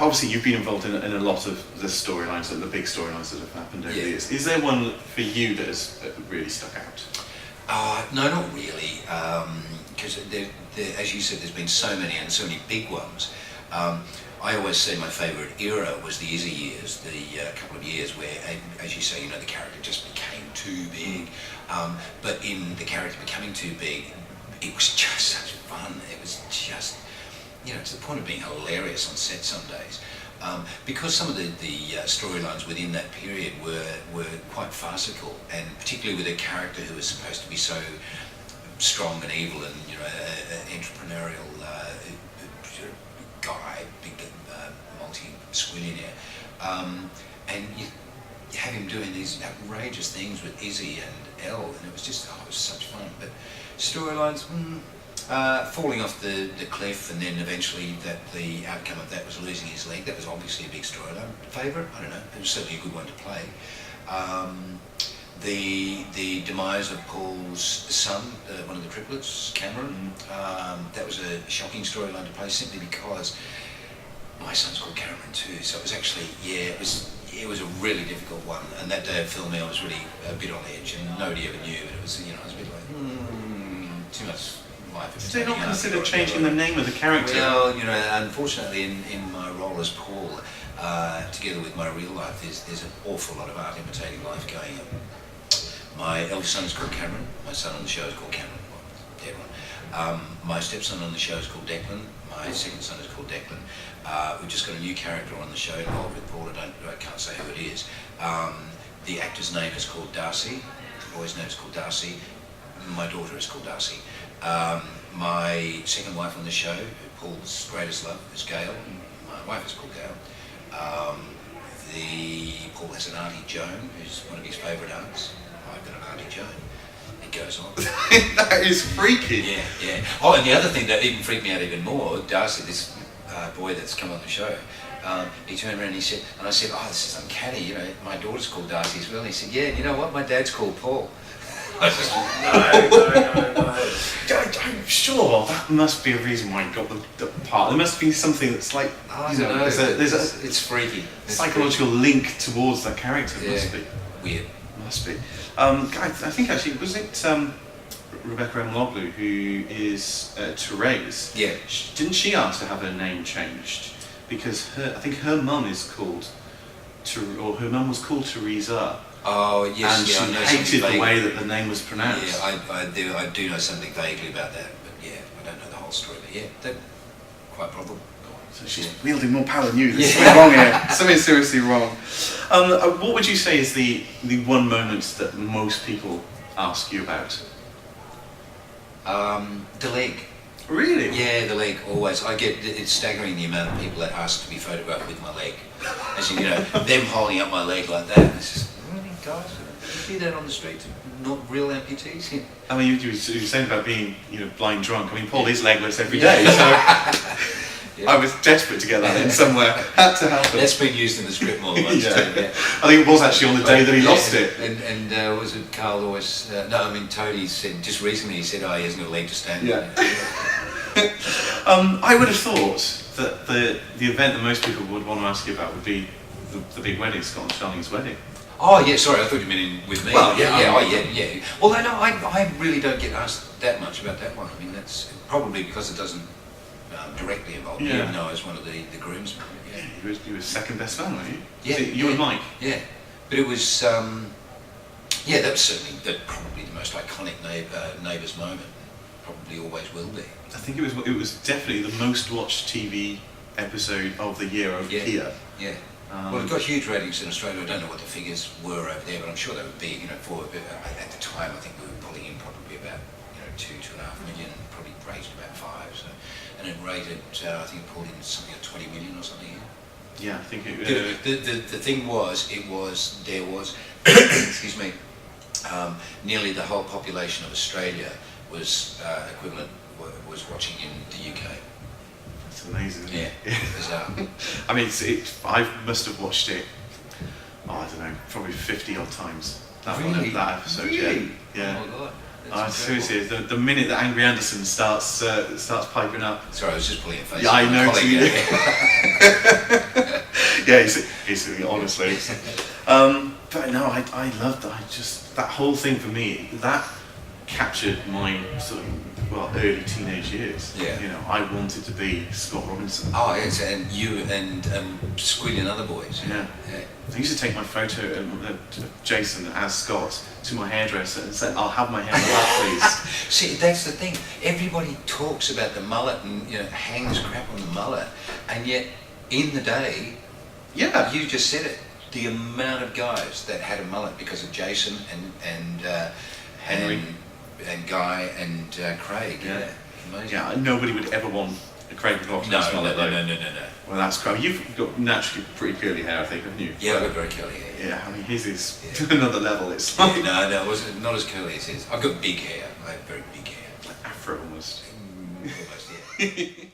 obviously you've been involved in a lot of the storylines, the big storylines that have happened over the years. Is there one for you that has really stuck out? No, not really, because as you said, there's been so many and so many big ones. I always say my favourite era was the Izzy years, the couple of years where, as you say, the character just became too big. But in the character becoming too big, it was just such fun. It was just, to the point of being hilarious on set some days. Because some of the storylines within that period were quite farcical, and particularly with a character who was supposed to be so strong and evil and an entrepreneurial guy, big multi-squillionaire, and you have him doing these outrageous things with Izzy and Elle, and it was just it was such fun. But storylines. Falling off the cliff, and then eventually the outcome of that was losing his leg. That was obviously a big storyline. Favourite? I don't know. It was certainly a good one to play. The demise of Paul's son, one of the triplets, Cameron. That was a shocking storyline to play simply because my son's called Cameron too. So it was actually it was a really difficult one. And that day of filming, I was really a bit on edge, and nobody ever knew. But it was I was a bit like too much. Did they not consider changing the name of the character? Well, unfortunately in my role as Paul, together with my real life, there's an awful lot of art imitating life going on. My eldest son is called Cameron, my son on the show is called Cameron, dead one. My stepson on the show is called Declan, my second son is called Declan. We've just got a new character on the show involved with Paul, I can't say who it is. The actor's name is called Darcy, the boy's name is called Darcy, my daughter is called Darcy. My second wife on the show, Paul's greatest love, is Gail. My wife is called Gail. Paul has an Auntie Joan, who's one of his favourite aunts. I've got an Auntie Joan. It goes on. That is freaky. Yeah. Oh, and the other thing that even freaked me out even more, Darcy, this boy that's come on the show, he turned around and he said, and I said, this is uncanny, my daughter's called Darcy as well. And he said, yeah, you know what, my dad's called Paul. I just, no. I'm sure that must be a reason why you got the part. There must be something that's like, I don't know. It's freaky. Psychological link towards that character. Yeah. Must be weird. Must be. I think actually, was it Rebecca Emloglu who is Therese? Yeah. Didn't she ask to have her name changed because I think her mum is called, her mum was called Teresa. Oh yes, and she hated the way that the name was pronounced. Yeah, I do know something vaguely about that, but yeah, I don't know the whole story. But yeah, that's quite probable. So she's wielding more power than you. There's something wrong here. Something seriously wrong. What would you say is the one moment that most people ask you about? The leg. Really? Yeah, the leg, always. It's staggering the amount of people that ask to be photographed with my leg. As in, them holding up my leg like that. It's just, really, guys, you do that on the street? Not real amputees? Yeah. I mean, you were saying about being, blind drunk. I mean, Paul is legless every day, so... Yeah. I was desperate to get that in somewhere. Had to help him. That's been used in the script more than once too. Yeah. I think it was actually on the day that he lost it. And was it Carl always? Tony said just recently. He said, he hasn't got a leg to stand. Yeah. I would have thought that the event that most people would want to ask you about would be the big wedding, Scott and Charlene's wedding. Oh yeah, sorry, I thought you meant with me. Well, yeah. Well, no, I really don't get asked that much about that one. I mean, that's probably because it doesn't. Directly involved, even though I was one of the groomsmen. Yeah. You were second best man, weren't you? Yeah. You and Mike. Yeah, but it was, that was certainly probably the most iconic Neighbours moment. Probably always will be. I think it was definitely the most watched TV episode of the year over here. Yeah. Well, it got huge ratings in Australia. I don't know what the figures were over there, but I'm sure they were big. For at the time, I think we were pulling in probably about 2.5 million, probably raised about 5. So. And it rated, I think it pulled in something like 20 million or something. Yeah, I think it. The thing was, there was, excuse me, nearly the whole population of Australia was equivalent was watching in the UK. That's amazing. Yeah, bizarre. I mean, I must have watched it. I don't know, probably 50 odd times. That episode. Really? Yeah. Oh my God. Seriously, the minute that Angry Anderson starts piping up. Sorry, I was just pulling a face. Yeah, I know. Yeah, he's honestly. But no, I loved that whole thing for me. That captured my sort of early teenage years. Yeah. You know, I wanted to be Scott Robinson. Oh yes, and you and Squid and other boys. Yeah. I used to take my photo of Jason as Scott to my hairdresser and say, "I'll have my hair like that, please." See, that's the thing. Everybody talks about the mullet and hangs crap on the mullet, and yet in the day, Yeah. you just said it. The amount of guys that had a mullet because of Jason and Henry. and Guy and Craig. Yeah. Amazing. Yeah, nobody would ever want a Craig McLaughlin No. mullet. No. Well, that's crap. You've got naturally pretty curly hair, I think, haven't you? Yeah, I've got very curly hair. Yeah, I mean, his is Yeah. another level. It's like No, it wasn't not as curly as his. I've got big hair. I have very big hair. afro almost. Almost, yeah.